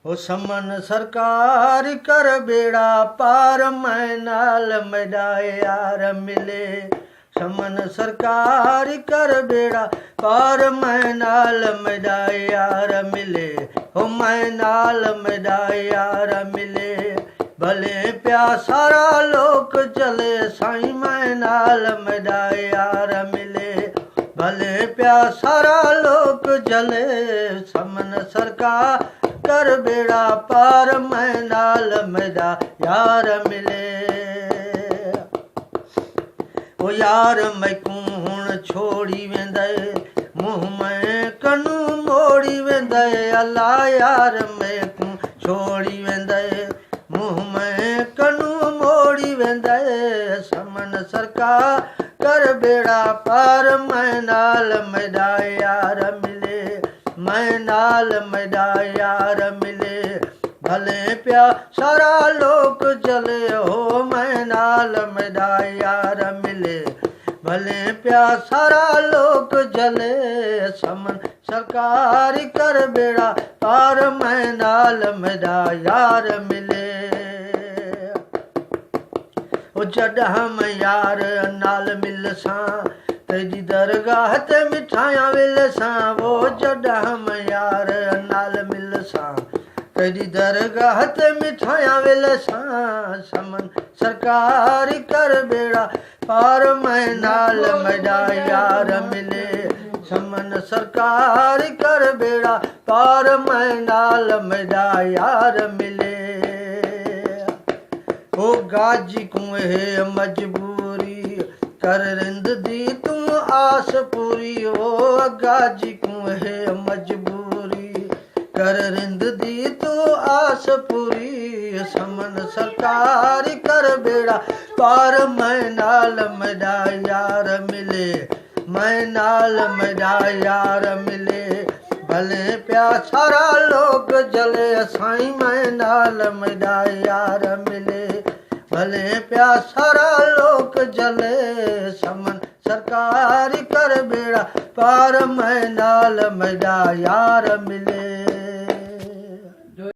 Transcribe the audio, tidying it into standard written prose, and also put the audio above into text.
हो समन सरकार कर बेड़ा पार मैं नाल मेरा यार मिले समन सरकार कर बेड़ा पार मैं नाल मेरा यार मिले हो मैं नाल मेरा यार मिले भले प्यासारा लोक चले साईं मैं नाल मेरा यार मिले भले प्यासारा लोक चले समन सरकार कर बेड़ा पार मैं नाल मेरा यार मिले ओ यार मैकूं हुण छोड़ी वेंदे मुंह में कनू मोड़ी वेंदे अल्लाह यार मैकूं छोड़ी वेंदे मुंह में कनू मोड़ी वेंदे समन सरकार कर बेड़ा पार मैं नाल मेरा यार मिले मैं नाल मेरा यार मिले भले प्यासारा लोक चले हो मैं नाल मेरा यार मिले भले प्यासारा लोक चले समन सरकार कर बेड़ा पार मैं नाल मेरा यार मिले ओ जॾहिं मैं यार नाल मिलसां तेरी दरगाह ते मिठाइयां विलसां वो जॾहिं मैं यार नाल मिलसां तेरी दरगाह ते मिठाइयां विलसां समन सरकार कर बेड़ा पार मैं नाल मेरा यार मिले समन सरकार कर बेड़ा पार मैं नाल मेरा यार मिले ओ गाजी कुएं मजबूरी कर रिंद दी तुम आस पूरी ओ गाजी कुएं मजबूरी कर रिंद दी तू आस पूरी समन सरकार कर बेड़ा पार मैं नाल मेरा यार मिले मैं नाल मेरा यार मिले भले प्यासारा लोग जले साईं मैं नाल मेरा यार मिले भले प्यासारा लोग जले समन सरकार कर बेड़ा पार मैं नाल मेरा यार मिले।